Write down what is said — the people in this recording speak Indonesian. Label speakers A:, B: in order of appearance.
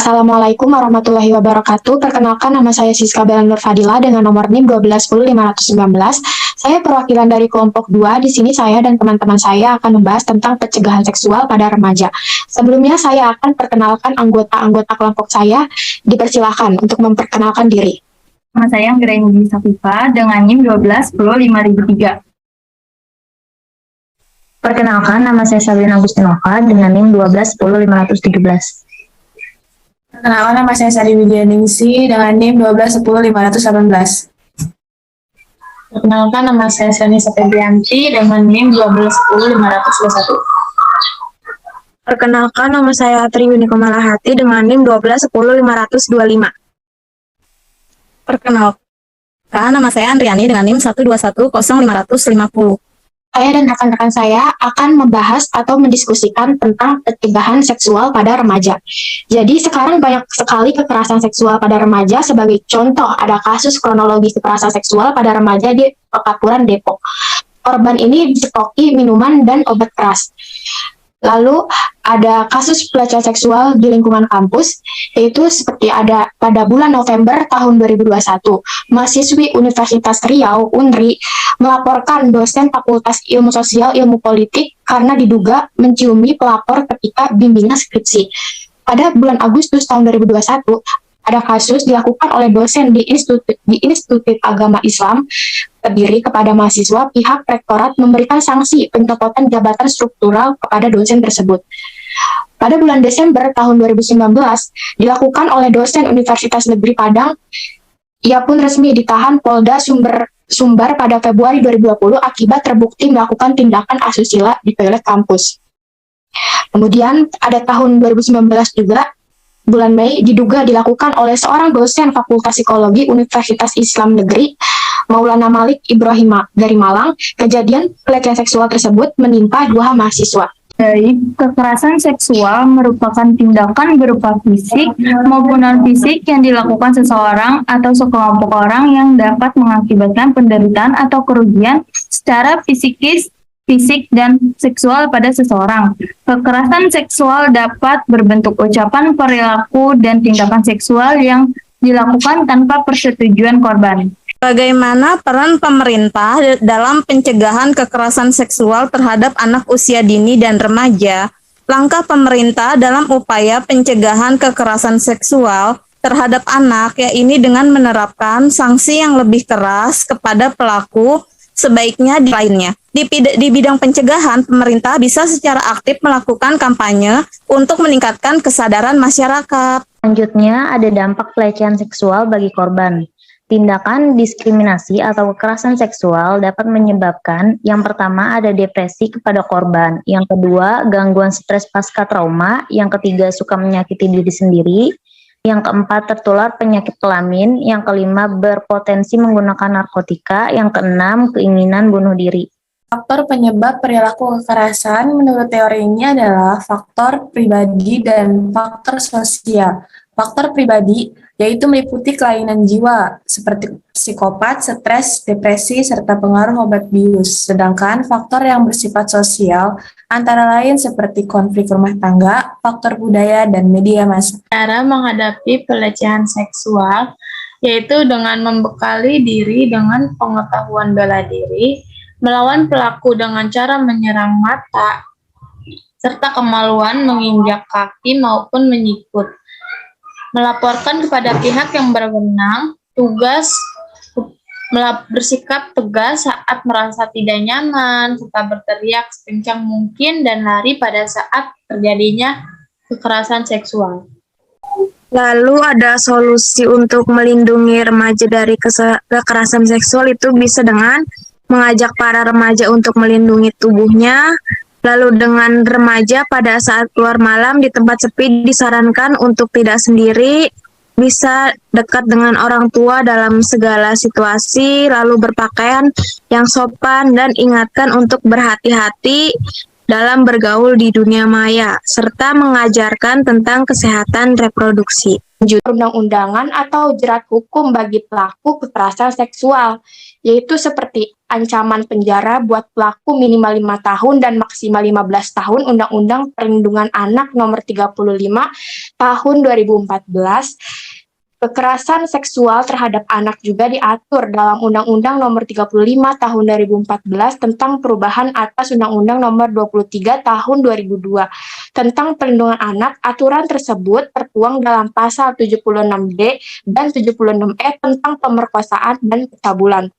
A: Assalamualaikum warahmatullahi wabarakatuh. Perkenalkan, nama saya Siska Bella Nur Fadila dengan nomor NIM 1210519. Saya perwakilan dari kelompok 2. Di sini saya dan teman-teman saya akan membahas tentang pencegahan seksual pada remaja. Sebelumnya saya akan perkenalkan anggota-anggota kelompok saya. Dipersilahkan untuk memperkenalkan diri.
B: Nama saya Anggraini Safifa dengan NIM 1210503.
C: Perkenalkan, nama saya Sabrina Agustinova dengan NIM 1210517.
D: Perkenalkan, nama saya Sari Widyaningsi dengan NIM 1210518.
E: Perkenalkan, nama saya Sani Sepedianti dengan NIM 1210521.
F: Perkenalkan, nama saya Atri Winikomalahati dengan NIM 1210525.
G: Perkenalkan, nama saya Andriani dengan NIM 1210550.
A: Saya dan rekan-rekan saya akan membahas atau mendiskusikan tentang pencegahan seksual pada remaja. Jadi sekarang banyak sekali kekerasan seksual pada remaja. Sebagai contoh, ada kasus kronologi kekerasan seksual pada remaja di Pekapuran, Depok. Korban ini dicekoki minuman dan obat keras. Lalu ada kasus pelecehan seksual di lingkungan kampus, yaitu seperti ada pada bulan November tahun 2021, mahasiswi Universitas Riau, UNRI, melaporkan dosen Fakultas Ilmu Sosial Ilmu Politik karena diduga menciumi pelapor ketika bimbingan skripsi. Pada bulan Agustus tahun 2021, ada kasus dilakukan oleh dosen di Institut Agama Islam Kediri kepada mahasiswa. Pihak rektorat memberikan sanksi pencopotan jabatan struktural kepada dosen tersebut. Pada bulan Desember tahun 2019, dilakukan oleh dosen Universitas Negeri Padang. Ia pun resmi ditahan Polda Sumbar pada Februari 2020 akibat terbukti melakukan tindakan asusila di toilet kampus. Kemudian ada tahun 2019 juga, bulan Mei, diduga dilakukan oleh seorang dosen Fakultas Psikologi Universitas Islam Negeri, Maulana Malik Ibrahim dari Malang. Kejadian pelecehan seksual tersebut menimpa 2 mahasiswa.
B: Baik, kekerasan seksual merupakan tindakan berupa fisik maupun non-fisik yang dilakukan seseorang atau sekelompok orang yang dapat mengakibatkan penderitaan atau kerugian secara fisik dan seksual pada seseorang. Kekerasan seksual dapat berbentuk ucapan, perilaku, dan tindakan seksual yang dilakukan tanpa persetujuan korban.
G: Bagaimana peran pemerintah dalam pencegahan kekerasan seksual terhadap anak usia dini dan remaja? Langkah pemerintah dalam upaya pencegahan kekerasan seksual terhadap anak yaitu dengan menerapkan sanksi yang lebih keras kepada pelaku sebaiknya di lainnya. Di bidang pencegahan, pemerintah bisa secara aktif melakukan kampanye untuk meningkatkan kesadaran masyarakat.
C: Selanjutnya, ada dampak pelecehan seksual bagi korban. Tindakan diskriminasi atau kekerasan seksual dapat menyebabkan, yang pertama ada depresi kepada korban, yang kedua gangguan stres pasca trauma, yang ketiga suka menyakiti diri sendiri, yang keempat tertular penyakit kelamin, yang kelima berpotensi menggunakan narkotika, yang keenam keinginan bunuh diri.
D: Faktor penyebab perilaku kekerasan menurut teorinya adalah faktor pribadi dan faktor sosial. Faktor pribadi yaitu meliputi kelainan jiwa seperti psikopat, stres, depresi, serta pengaruh obat bius. Sedangkan faktor yang bersifat sosial antara lain seperti konflik rumah tangga, faktor budaya, dan media massa.
E: Cara menghadapi pelecehan seksual yaitu dengan membekali diri dengan pengetahuan bela diri, melawan pelaku dengan cara menyerang mata, serta kemaluan menginjak kaki maupun menyikut. Melaporkan kepada pihak yang berwenang, bersikap tegas saat merasa tidak nyaman, serta berteriak sekencang mungkin dan lari pada saat terjadinya kekerasan seksual.
F: Lalu ada solusi untuk melindungi remaja dari kekerasan seksual, itu bisa dengan mengajak para remaja untuk melindungi tubuhnya. Lalu dengan remaja pada saat keluar malam di tempat sepi disarankan untuk tidak sendiri, bisa dekat dengan orang tua dalam segala situasi, lalu berpakaian yang sopan dan ingatkan untuk berhati-hati dalam bergaul di dunia maya, serta mengajarkan tentang kesehatan reproduksi.
A: Perundang-undangan atau jerat hukum bagi pelaku kekerasan seksual, yaitu seperti ancaman penjara buat pelaku minimal 5 tahun dan maksimal 15 tahun Undang-Undang Perlindungan Anak Nomor 35 Tahun 2014. Kekerasan seksual terhadap anak juga diatur dalam Undang-Undang Nomor 35 Tahun 2014 tentang perubahan atas Undang-Undang Nomor 23 Tahun 2002 tentang perlindungan anak. Aturan tersebut tertuang dalam pasal 76D dan 76E tentang pemerkosaan dan pencabulan.